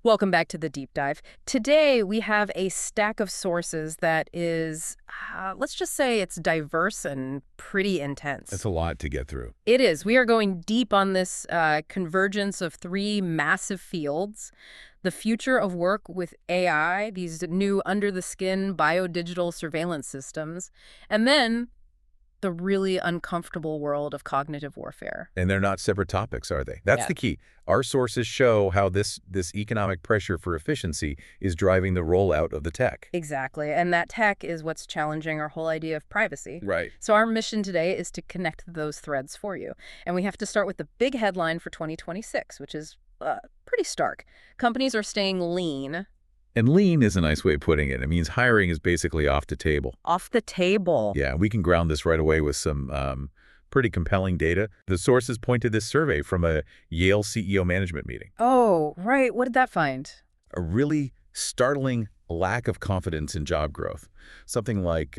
Welcome back to the deep dive. Today, we have a stack of sources that is, let's just say it's diverse and pretty intense. It's a lot to get through. It is. We are going deep on this convergence of three massive fields: the future of work with AI, these new under-the-skin biodigital surveillance systems, and then the really uncomfortable world of cognitive warfare. And they're not separate topics, are they? That's the key. Our sources show how this economic pressure for efficiency is driving the rollout of the tech. Exactly. And that tech is what's challenging our whole idea of privacy. Right. So our mission today is to connect those threads for you. And we have to start with the big headline for 2026, which is pretty stark. Companies are staying lean. And lean is a nice way of putting it. It means hiring is basically off the table. Off the table. Yeah, we can ground this right away with some pretty compelling data. The sources point to this survey from a Yale CEO management meeting. Oh, right. What did that find? A really startling lack of confidence in job growth. Something like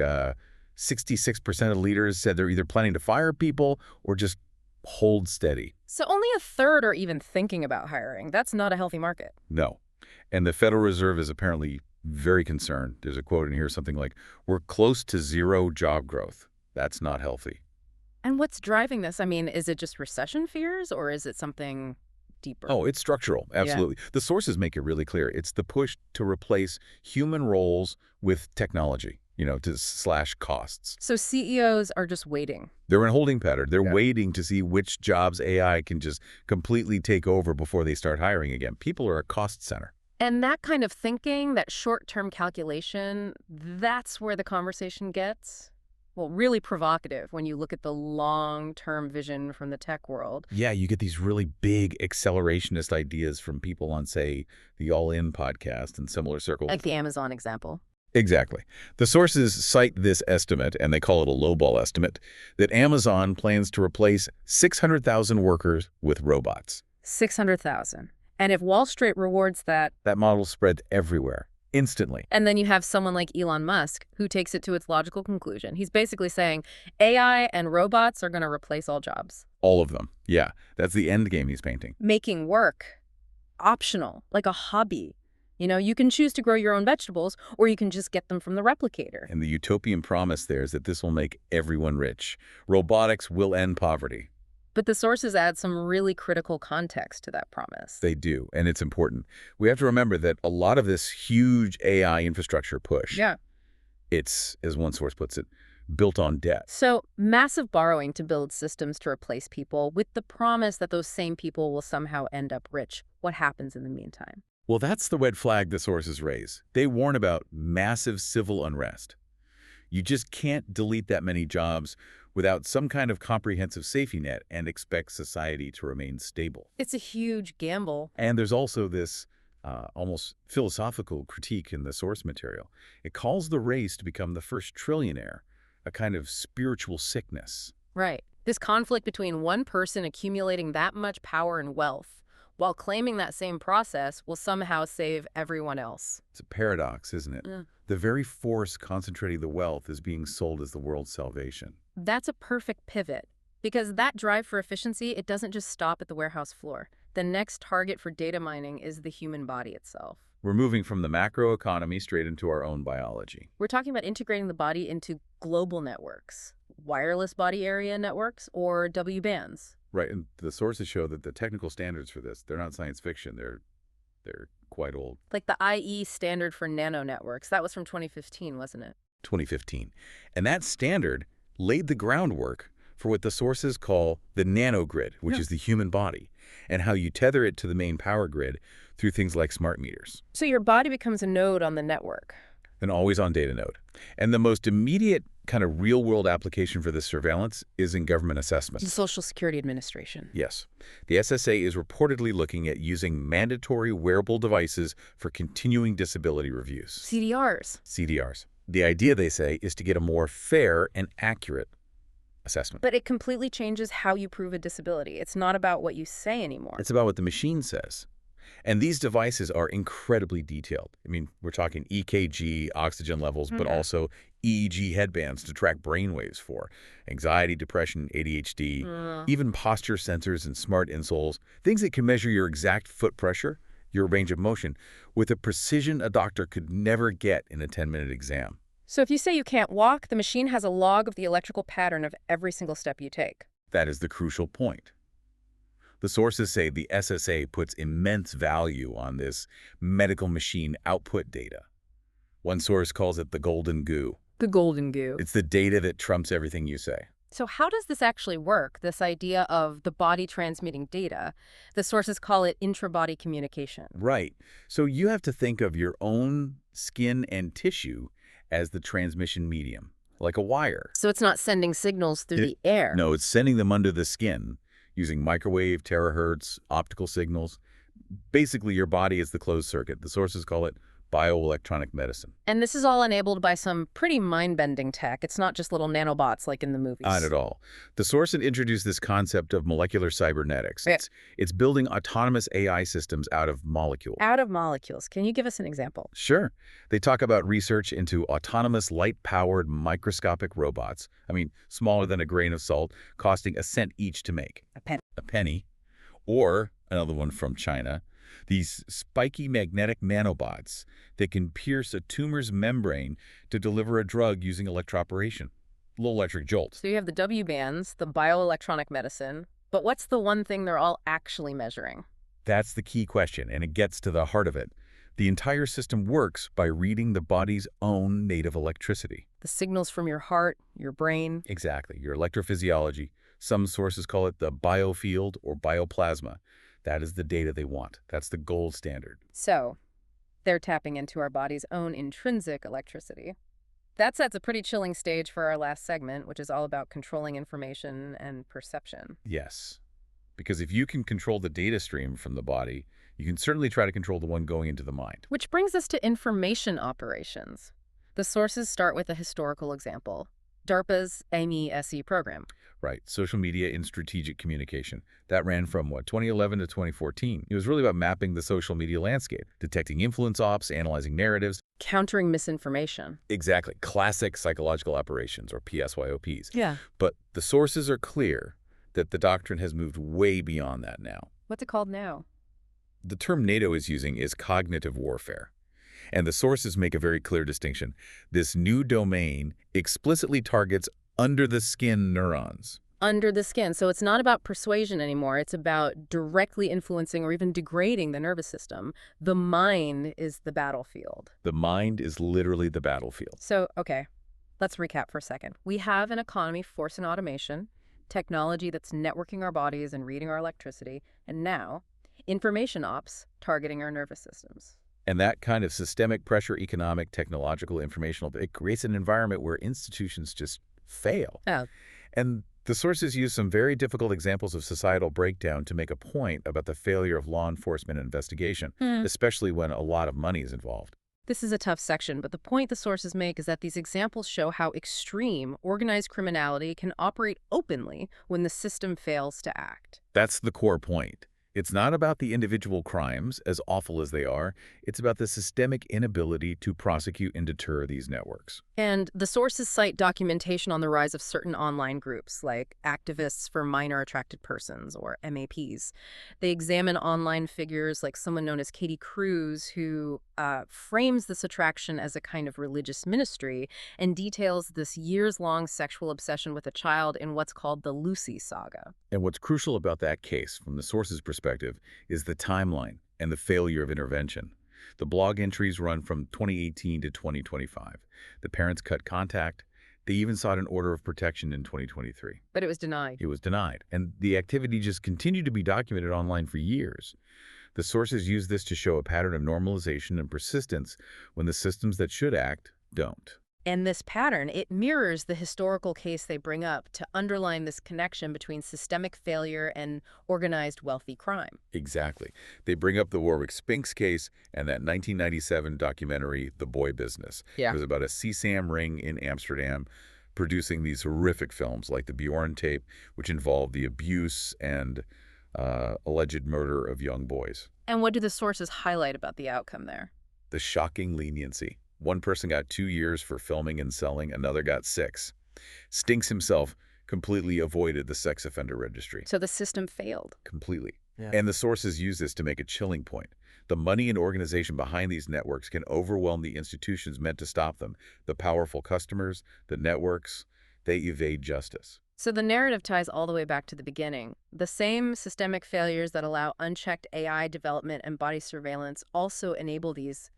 66% of leaders said they're either planning to fire people or just hold steady. So only a third are even thinking about hiring. That's not a healthy market. No. And the Federal Reserve is apparently very concerned. There's a quote in here, something like, "We're close to zero job growth. That's not healthy." And what's driving this? I mean, is it just recession fears or is it something deeper? Oh, it's structural. Absolutely. Yeah. The sources make it really clear. It's the push to replace human roles with technology, to slash costs. So CEOs are just waiting. They're in a holding pattern. They're waiting to see which jobs AI can just completely take over before they start hiring again. People are a cost center. And that kind of thinking, that short-term calculation, that's where the conversation gets, well, really provocative when you look at the long-term vision from the tech world. Yeah, you get these really big accelerationist ideas from people on, say, the All In podcast and similar circles. Like the Amazon example. Exactly. The sources cite this estimate, and they call it a lowball estimate, that Amazon plans to replace 600,000 workers with robots. 600,000. And if Wall Street rewards that... That model spread everywhere, instantly. And then you have someone like Elon Musk who takes it to its logical conclusion. He's basically saying AI and robots are going to replace all jobs. All of them. Yeah, that's the end game he's painting. Making work optional, like a hobby. You can choose to grow your own vegetables, or you can just get them from the replicator. And the utopian promise there is that this will make everyone rich. Robotics will end poverty. But the sources add some really critical context to that promise. They do, and it's important. We have to remember that a lot of this huge AI infrastructure push, it's, as one source puts it, built on debt. So massive borrowing to build systems to replace people with the promise that those same people will somehow end up rich. What happens in the meantime? Well, that's the red flag the sources raise. They warn about massive civil unrest. You just can't delete that many jobs without some kind of comprehensive safety net and expect society to remain stable. It's a huge gamble. And there's also this almost philosophical critique in the source material. It calls the race to become the first trillionaire a kind of spiritual sickness. Right. This conflict between one person accumulating that much power and wealth while claiming that same process will somehow save everyone else. It's a paradox, isn't it? Yeah. The very force concentrating the wealth is being sold as the world's salvation. That's a perfect pivot, because that drive for efficiency, it doesn't just stop at the warehouse floor. The next target for data mining is the human body itself. We're moving from the macro economy straight into our own biology. We're talking about integrating the body into global networks, wireless body area networks, or W-bands. Right, and the sources show that the technical standards for this, they're not science fiction, they're quite old. Like the IE standard for nano networks, that was from 2015, wasn't it? 2015. And that standard laid the groundwork for what the sources call the nanogrid, which is the human body, and how you tether it to the main power grid through things like smart meters. So your body becomes a node on the network. An always-on data node. And the most immediate kind of real-world application for this surveillance is in government assessment. The Social Security Administration. Yes. The SSA is reportedly looking at using mandatory wearable devices for continuing disability reviews. CDRs. CDRs. The idea, they say, is to get a more fair and accurate assessment. But it completely changes how you prove a disability. It's not about what you say anymore. It's about what the machine says. And these devices are incredibly detailed. I mean, we're talking EKG, oxygen levels, but also EEG headbands to track brainwaves for anxiety, depression, ADHD, even posture sensors and smart insoles, things that can measure your exact foot pressure your range of motion, with a precision a doctor could never get in a 10-minute exam. So if you say you can't walk, the machine has a log of the electrical pattern of every single step you take. That is the crucial point. The sources say the SSA puts immense value on this medical machine output data. One source calls it the golden goo. The golden goo. It's the data that trumps everything you say. So how does this actually work, this idea of the body transmitting data? The sources call it intrabody communication. Right. So you have to think of your own skin and tissue as the transmission medium, like a wire. So it's not sending signals through the air. No, it's sending them under the skin using microwave, terahertz, optical signals. Basically, your body is the closed circuit. The sources call it bioelectronic medicine. And this is all enabled by some pretty mind-bending tech. It's not just little nanobots like in the movies. Not at all. The source had introduced this concept of molecular cybernetics. Yeah. It's building autonomous AI systems out of molecules. Out of molecules. Can you give us an example? Sure. They talk about research into autonomous light-powered microscopic robots. I mean, smaller than a grain of salt, costing a cent each to make. A penny. Or, another one from China, these spiky magnetic nanobots that can pierce a tumor's membrane to deliver a drug using electroporation. Low electric jolt. So you have the W bands, the bioelectronic medicine, but what's the one thing they're all actually measuring? That's the key question, and it gets to the heart of it. The entire system works by reading the body's own native electricity. The signals from your heart, your brain. Exactly, your electrophysiology. Some sources call it the biofield or bioplasma. That is the data they want. That's the gold standard. So they're tapping into our body's own intrinsic electricity. That sets a pretty chilling stage for our last segment, which is all about controlling information and perception. Yes, because if you can control the data stream from the body, you can certainly try to control the one going into the mind. Which brings us to information operations. The sources start with a historical example. DARPA's MESE program. Right, social media in strategic communication. That ran from, 2011 to 2014. It was really about mapping the social media landscape, detecting influence ops, analyzing narratives. Countering misinformation. Exactly, classic psychological operations, or PSYOPs. Yeah. But the sources are clear that the doctrine has moved way beyond that now. What's it called now? The term NATO is using is cognitive warfare. And the sources make a very clear distinction. This new domain explicitly targets under-the-skin neurons. Under the skin. So it's not about persuasion anymore. It's about directly influencing or even degrading the nervous system. The mind is the battlefield. The mind is literally the battlefield. So, okay, let's recap for a second. We have an economy forcing automation, technology that's networking our bodies and reading our electricity, and now information ops targeting our nervous systems. And that kind of systemic pressure, economic, technological, informational, it creates an environment where institutions just fail. Oh. And the sources use some very difficult examples of societal breakdown to make a point about the failure of law enforcement investigation, especially when a lot of money is involved. This is a tough section, but the point the sources make is that these examples show how extreme organized criminality can operate openly when the system fails to act. That's the core point. It's not about the individual crimes, as awful as they are. It's about the systemic inability to prosecute and deter these networks. And the sources cite documentation on the rise of certain online groups, like activists for minor attracted persons, or MAPs. They examine online figures like someone known as Katie Cruz, who frames this attraction as a kind of religious ministry and details this years-long sexual obsession with a child in what's called the Lucy saga. And what's crucial about that case, from the source's perspective, is the timeline and the failure of intervention. The blog entries run from 2018 to 2025. The parents cut contact. They even sought an order of protection in 2023. But it was denied. It was denied. And the activity just continued to be documented online for years. The sources use this to show a pattern of normalization and persistence when the systems that should act don't. And this pattern, it mirrors the historical case they bring up to underline this connection between systemic failure and organized wealthy crime. Exactly. They bring up the Warwick Spinks case and that 1997 documentary, The Boy Business. Yeah. It was about a CSAM ring in Amsterdam producing these horrific films like the Bjorn tape, which involved the abuse and alleged murder of young boys. And what do the sources highlight about the outcome there? The shocking leniency. One person got 2 years for filming and selling, another got 6. Stinks himself completely avoided the sex offender registry. So the system failed. Completely. Yeah. And the sources use this to make a chilling point. The money and organization behind these networks can overwhelm the institutions meant to stop them. The powerful customers, the networks, they evade justice. So the narrative ties all the way back to the beginning. The same systemic failures that allow unchecked AI development and body surveillance also enable these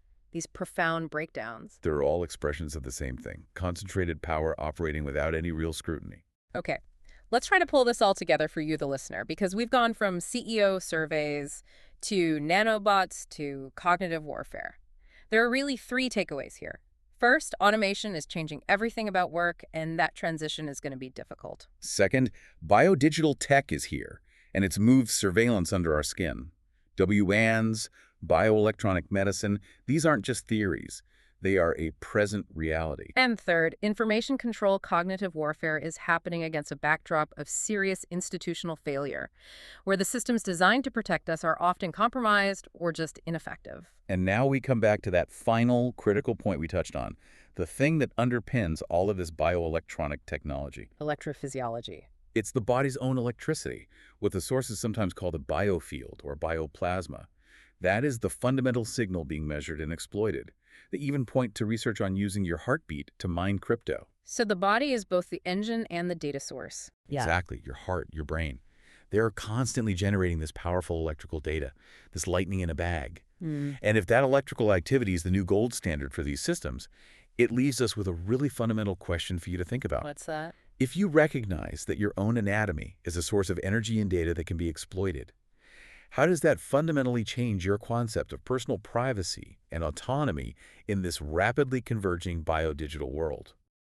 profound breakdowns. They're all expressions of the same thing, concentrated power operating without any real scrutiny. Okay, let's try to pull this all together for you, the listener, because we've gone from CEO surveys to nanobots to cognitive warfare. There are really three takeaways here. First, automation is changing everything about work, and that transition is going to be difficult. Second, biodigital tech is here, and it's moved surveillance under our skin. WANs, bioelectronic medicine, these aren't just theories. They are a present reality. And third, information control cognitive warfare is happening against a backdrop of serious institutional failure, where the systems designed to protect us are often compromised or just ineffective. And now we come back to that final critical point we touched on, the thing that underpins all of this bioelectronic technology. Electrophysiology. It's the body's own electricity, what the sources sometimes call the biofield or bioplasma. That is the fundamental signal being measured and exploited. They even point to research on using your heartbeat to mine crypto. So the body is both the engine and the data source. Yeah. Exactly, your heart, your brain. They're constantly generating this powerful electrical data, this lightning in a bag. And if that electrical activity is the new gold standard for these systems, it leaves us with a really fundamental question for you to think about. What's that? If you recognize that your own anatomy is a source of energy and data that can be exploited, how does that fundamentally change your concept of personal privacy and autonomy in this rapidly converging biodigital world?